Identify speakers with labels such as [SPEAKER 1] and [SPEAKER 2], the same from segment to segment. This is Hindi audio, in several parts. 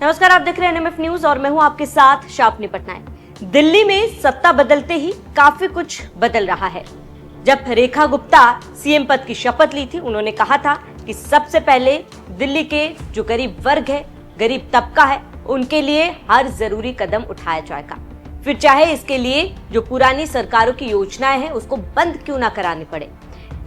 [SPEAKER 1] नमस्कार, आप देख रहे हैं एनएमएफ न्यूज और मैं हूं आपके साथ शापनी पटनायक। दिल्ली में सत्ता बदलते ही काफी कुछ बदल रहा है। जब रेखा गुप्ता सीएम पद की शपथ ली थी, उन्होंने कहा था कि सबसे पहले दिल्ली के जो गरीब वर्ग है, गरीब तबका है, उनके लिए हर जरूरी कदम उठाया जाएगा, फिर चाहे इसके लिए जो पुरानी सरकारों की योजनाएं हैं उसको बंद क्यों ना करानी पड़े।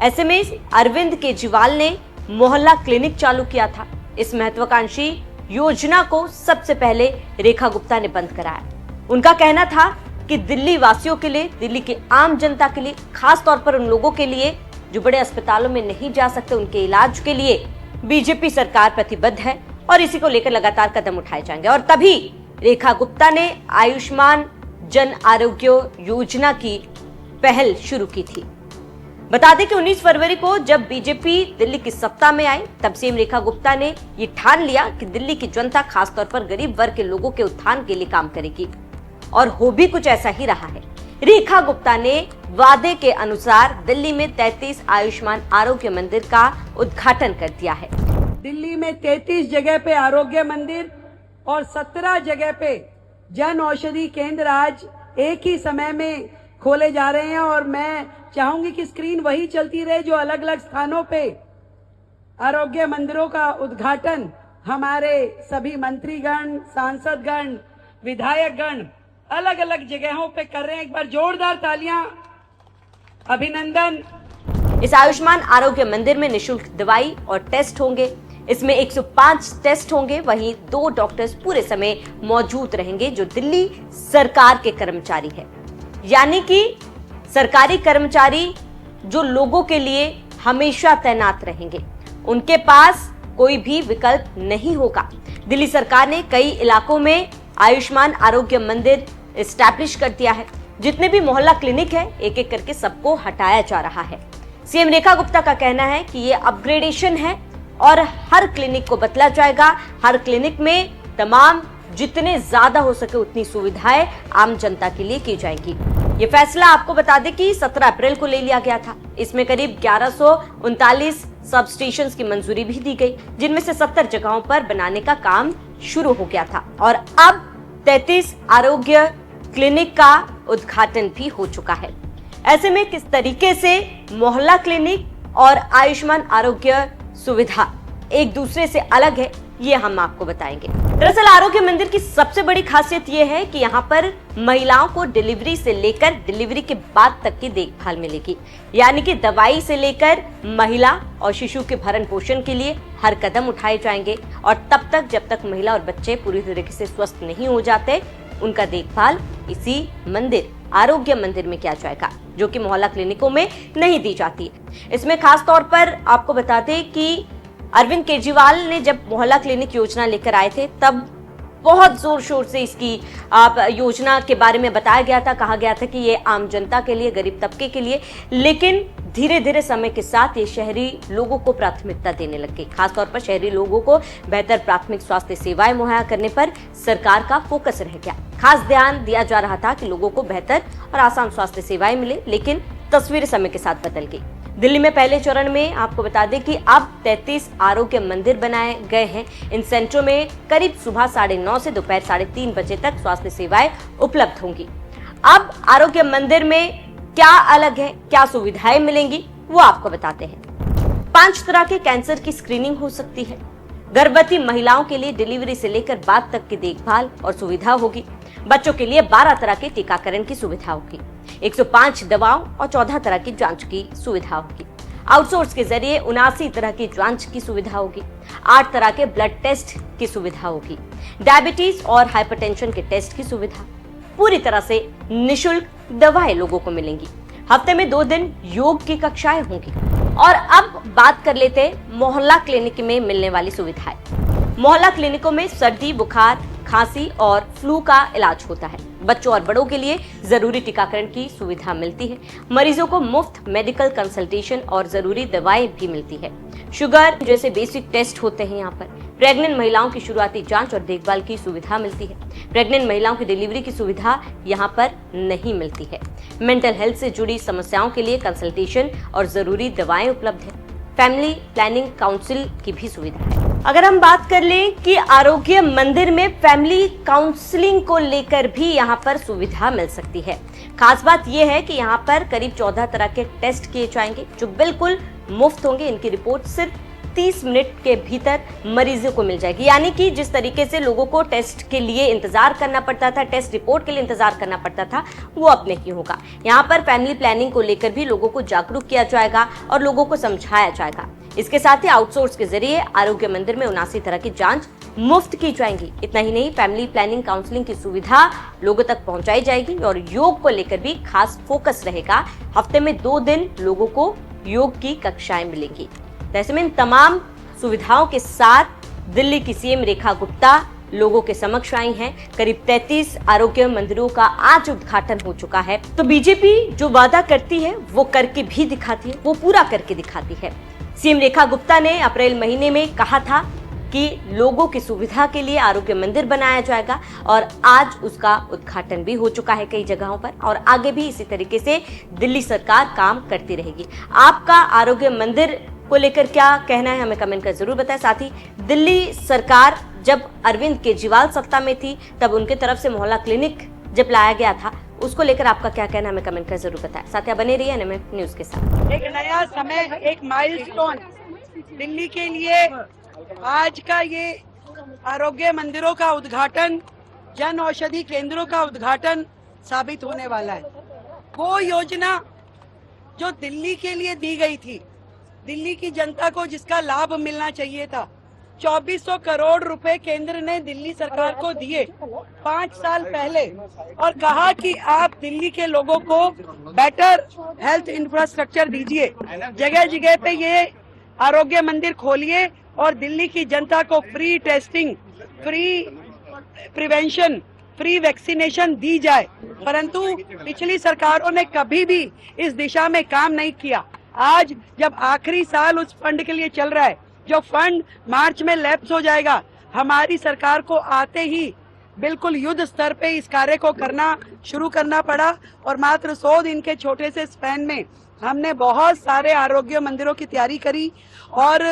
[SPEAKER 1] ऐसे में अरविंद केजरीवाल ने मोहल्ला क्लिनिक चालू किया था। इस महत्वाकांक्षी योजना को सबसे पहले रेखा गुप्ता ने बंद कराया। उनका कहना था कि दिल्ली वासियों के लिए, दिल्ली की आम जनता के लिए, खास तौर पर उन लोगों के लिए जो बड़े अस्पतालों में नहीं जा सकते, उनके इलाज के लिए बीजेपी सरकार प्रतिबद्ध है और इसी को लेकर लगातार कदम उठाए जाएंगे। और तभी रेखा गुप्ता ने आयुष्मान जन आरोग्य योजना की पहल शुरू की थी। बता दें कि 19 फरवरी को जब बीजेपी दिल्ली की सत्ता में आई, तब सीएम रेखा गुप्ता ने ये ठान लिया कि दिल्ली की जनता, खासतौर पर गरीब वर्ग के लोगों के उत्थान के लिए काम करेगी और हो भी कुछ ऐसा ही रहा है। रेखा गुप्ता ने वादे के अनुसार दिल्ली में 33 आयुष्मान आरोग्य मंदिर का उद्घाटन कर दिया है।
[SPEAKER 2] दिल्ली में 33 जगह पे आरोग्य मंदिर और 17 जगह पे जन औषधि केंद्र आज एक ही समय में खोले जा रहे हैं और मैं चाहूंगी कि स्क्रीन वही चलती रहे जो अलग अलग स्थानों पे आरोग्य मंदिरों का उद्घाटन हमारे सभी मंत्रीगण, सांसदगण, विधायकगण अलग अलग जगहों पे कर रहे हैं। एक बार जोरदार तालियां, अभिनंदन।
[SPEAKER 1] इस आयुष्मान आरोग्य मंदिर में निशुल्क दवाई और टेस्ट होंगे। इसमें 105 टेस्ट होंगे, वहीं 2 डॉक्टर्स पूरे समय मौजूद रहेंगे जो दिल्ली सरकार के कर्मचारी है। यानी कि सरकारी कर्मचारी जो लोगों के लिए हमेशा तैनात रहेंगे, उनके पास कोई भी विकल्प नहीं होगा। दिल्ली सरकार ने कई इलाकों में आयुष्मान आरोग्य मंदिर एस्टैब्लिश कर दिया है। जितने भी मोहल्ला क्लिनिक है, एक एक करके सबको हटाया जा रहा है। सीएम रेखा गुप्ता का कहना है कि ये अपग्रेडेशन है और हर क्लिनिक को बदला जाएगा। हर क्लिनिक में तमाम जितने ज्यादा हो सके उतनी सुविधाएं आम जनता के लिए की जाएंगी। ये फैसला आपको बता दें कि 17 अप्रैल को ले लिया गया था। इसमें करीब 1139 सब स्टेशंस की मंजूरी भी दी गई, जिनमें से 70 जगहों पर बनाने का काम शुरू हो गया था और अब 33 आरोग्य क्लिनिक का उद्घाटन भी हो चुका है। ऐसे में किस तरीके से मोहल्ला क्लिनिक और आयुष्मान आरोग्य सुविधा एक दूसरे से अलग है, ये हम आपको बताएंगे। दरअसल आरोग्य मंदिर की सबसे बड़ी खासियत ये है कि यहाँ पर महिलाओं को डिलीवरी से लेकर डिलीवरी के बाद तक की देखभाल मिलेगी। यानी कि दवाई से लेकर महिला और शिशु के भरण पोषण के लिए हर कदम उठाए जाएंगे और तब तक जब तक महिला और बच्चे पूरी तरीके से स्वस्थ नहीं हो जाते, उनका देखभाल इसी मंदिर, आरोग्य मंदिर में किया जाएगा, जो कि मोहल्ला क्लिनिकों में नहीं दी जाती है। इसमें खास तौर पर आपको बता दें कि अरविंद केजरीवाल ने जब मोहल्ला क्लिनिक योजना लेकर आए थे, तब बहुत जोर शोर से इसकी योजना के बारे में बताया गया था। कहा गया था कि ये आम जनता के लिए, गरीब तबके के लिए, लेकिन धीरे धीरे समय के साथ ये शहरी लोगों को प्राथमिकता देने लग गई। खासतौर पर शहरी लोगों को बेहतर प्राथमिक स्वास्थ्य सेवाएं मुहैया करने पर सरकार का फोकस रह गया। खास ध्यान दिया जा रहा था कि लोगों को बेहतर और आसान स्वास्थ्य सेवाएं मिले, लेकिन तस्वीर समय के साथ बदल गई। दिल्ली में पहले चरण में आपको बता दें कि अब 33 आरोग्य मंदिर बनाए गए हैं। इन सेंटरों में करीब सुबह 9:30 से दोपहर 3:30 बजे तक स्वास्थ्य सेवाएं उपलब्ध होंगी। अब आरोग्य मंदिर में क्या अलग है, क्या सुविधाएं मिलेंगी, वो आपको बताते हैं। 5 तरह के कैंसर की स्क्रीनिंग हो सकती है। गर्भवती महिलाओं के लिए डिलीवरी से लेकर बाद तक की देखभाल और सुविधा होगी। बच्चों के लिए 12 तरह के टीकाकरण की सुविधा होगी। 105 दवाओं और 14 तरह की जांच की सुविधा होगी। आउटसोर्स के जरिए 79 तरह की जांच की सुविधा होगी। 8 तरह के ब्लड टेस्ट की सुविधा होगी। डायबिटीज और हाइपरटेंशन के टेस्ट की सुविधा। पूरी तरह से निशुल्क दवाएं लोगों को मिलेंगी। हफ्ते में 2 दिन योग की कक्षाएं होंगी। और अब बात कर लेते हैं मोहल्ला क्लिनिक में मिलने वाली सुविधाएं। मोहल्ला क्लिनिकों में सर्दी, बुखार, खांसी और फ्लू का इलाज होता है। बच्चों और बड़ों के लिए जरूरी टीकाकरण की सुविधा मिलती है। मरीजों को मुफ्त मेडिकल कंसल्टेशन और जरूरी दवाएं भी मिलती है। शुगर जैसे बेसिक टेस्ट होते हैं यहाँ पर। प्रेग्नेंट महिलाओं की शुरुआती जांच और देखभाल की सुविधा मिलती है। प्रेग्नेंट महिलाओं की डिलीवरी की सुविधा यहाँ पर नहीं मिलती है। मेंटल हेल्थ से जुड़ी समस्याओं के लिए कंसल्टेशन और जरूरी दवाएं उपलब्ध है। फैमिली प्लानिंग काउंसिल की भी सुविधा है। अगर हम बात कर लें कि आरोग्य मंदिर में फैमिली काउंसलिंग को लेकर भी यहां पर सुविधा मिल सकती है। खास बात यह है कि यहां पर करीब 14 तरह के टेस्ट किए जाएंगे जो बिल्कुल मुफ्त होंगे। इनकी रिपोर्ट सिर्फ 30 मिनट के भीतर मरीजों को मिल जाएगी। यानी कि जिस तरीके से लोगों को टेस्ट के लिए इंतजार करना पड़ता था, टेस्ट रिपोर्ट के लिए इंतजार करना पड़ता था, वो अब नहीं होगा। यहाँ पर फैमिली प्लानिंग को लेकर भी लोगों को जागरूक किया जाएगा और लोगों को समझाया जाएगा। इसके साथ ही आउटसोर्स के जरिए आरोग्य मंदिर में 79 तरह की जांच मुफ्त की जाएंगी। इतना ही नहीं, फैमिली प्लानिंग काउंसलिंग की सुविधा लोगों तक पहुंचाई जाएगी और योग को लेकर भी खास फोकस रहेगा। हफ्ते में 2 दिन लोगों को योग की कक्षाएं मिलेंगी। ऐसे में इन तमाम सुविधाओं के साथ दिल्ली की सीएम रेखा गुप्ता लोगों के समक्ष आई हैं। करीब 33 आरोग्य मंदिरों का आज उद्घाटन हो चुका है। तो बीजेपी जो वादा करती है वो करके भी दिखाती है, वो पूरा करके दिखाती है। सीएम रेखा गुप्ता ने अप्रैल महीने में कहा था कि लोगों की सुविधा के लिए आरोग्य मंदिर बनाया जाएगा और आज उसका उद्घाटन भी हो चुका है कई जगहों पर और आगे भी इसी तरीके से दिल्ली सरकार काम करती रहेगी। आपका आरोग्य मंदिर को लेकर क्या कहना है, हमें कमेंट कर जरूर बताएं। साथ ही दिल्ली सरकार जब अरविंद केजरीवाल सत्ता में थी तब उनके तरफ से मोहल्ला क्लिनिक जब लाया गया था, उसको लेकर आपका क्या कहना है, हमें कमेंट कर जरूर बताएं। साथ ही बने रहिए एनएमए न्यूज के साथ।
[SPEAKER 2] एक नया समय, एक माइलस्टोन दिल्ली के लिए आज का ये आरोग्य मंदिरों का उद्घाटन, जन औषधि केंद्रों का उद्घाटन साबित होने वाला है। वो योजना जो दिल्ली के लिए दी गई थी, दिल्ली की जनता को जिसका लाभ मिलना चाहिए था, 2400 करोड़ रुपए केंद्र ने दिल्ली सरकार को दिए 5 साल पहले और कहा कि आप दिल्ली के लोगों को बेटर हेल्थ इंफ्रास्ट्रक्चर दीजिए, जगह जगह पे ये आरोग्य मंदिर खोलिए और दिल्ली की जनता को free testing, free prevention, free vaccination दी जाए। परंतु पिछली सरकारों ने कभी भी इस दिशा में काम नहीं किया। आज जब आखिरी साल उस फंड के लिए चल रहा है, जो फंड मार्च में लैप्स हो जाएगा, हमारी सरकार को आते ही बिल्कुल युद्ध स्तर पे इस कार्य को करना शुरू करना पड़ा और मात्र 100 दिन के छोटे से स्पैन में हमने बहुत सारे आरोग्य मंदिरों की तैयारी करी और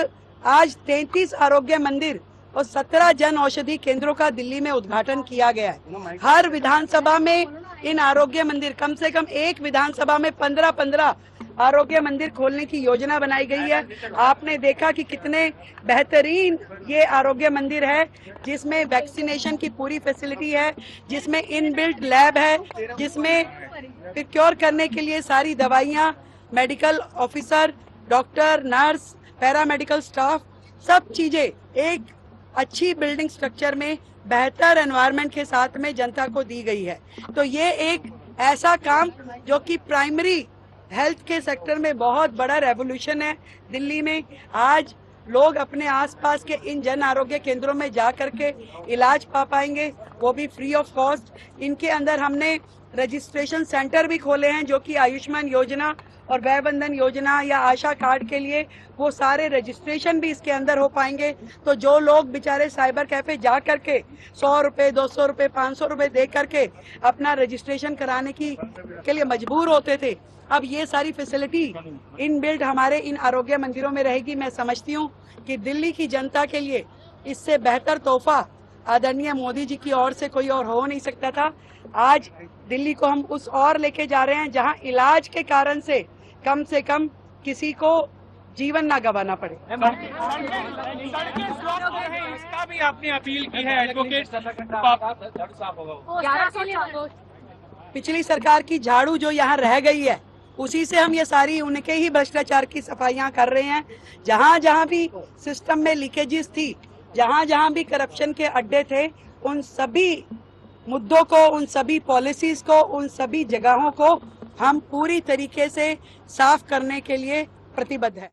[SPEAKER 2] आज 33 आरोग्य मंदिर और 17 जन औषधि केंद्रों का दिल्ली में उद्घाटन किया गया है। हर विधानसभा में इन आरोग्य मंदिर, कम से कम एक विधानसभा में 15-15 आरोग्य मंदिर खोलने की योजना बनाई गई है। आपने देखा कि कितने बेहतरीन ये आरोग्य मंदिर है, जिसमें वैक्सीनेशन की पूरी फैसिलिटी है, जिसमें इनबिल्ट लैब है, जिसमें प्रोक्योर करने के लिए सारी दवाइयाँ, medical officer, doctor, nurse, paramedical staff, सब चीजें एक अच्छी बिल्डिंग स्ट्रक्चर में बेहतर एनवायरनमेंट के साथ में जनता को दी गई है। तो ये एक ऐसा काम जो कि प्राइमरी हेल्थ के सेक्टर में बहुत बड़ा रेवोल्यूशन है। दिल्ली में आज लोग अपने आसपास के इन जन आरोग्य केंद्रों में जा करके इलाज पा पाएंगे, वो भी फ्री ऑफ कॉस्ट। इनके अंदर हमने रजिस्ट्रेशन सेंटर भी खोले हैं जो कि आयुष्मान योजना और वय बंधन योजना या आशा कार्ड के लिए वो सारे रजिस्ट्रेशन भी इसके अंदर हो पाएंगे। तो जो लोग बेचारे साइबर कैफे जा करके 100 रुपए, 200 रुपए, 500 रुपए दे करके अपना रजिस्ट्रेशन कराने के लिए मजबूर होते थे, अब ये सारी फैसिलिटी इनबिल्ट हमारे इन आरोग्य मंदिरों में रहेगी। मैं समझती हूँ कि दिल्ली की जनता के लिए इससे बेहतर तोहफा आदरणीय मोदी जी की ओर से कोई और हो नहीं सकता था। आज दिल्ली को हम उस ओर लेके जा रहे हैं जहां इलाज के कारण से कम किसी को जीवन ना गंवाना पड़े।
[SPEAKER 3] इसका भी आपने अपील की है, एडवोकेट।
[SPEAKER 2] पिछली सरकार की झाड़ू जो यहाँ रह गई है, उसी से हम ये सारी उनके ही भ्रष्टाचार की सफाइयां कर रहे हैं। जहां जहां भी सिस्टम में लीकेजेस थी, जहां जहां भी करप्शन के अड्डे थे, उन सभी मुद्दों को, उन सभी पॉलिसीज को, उन सभी जगहों को हम पूरी तरीके से साफ करने के लिए प्रतिबद्ध है।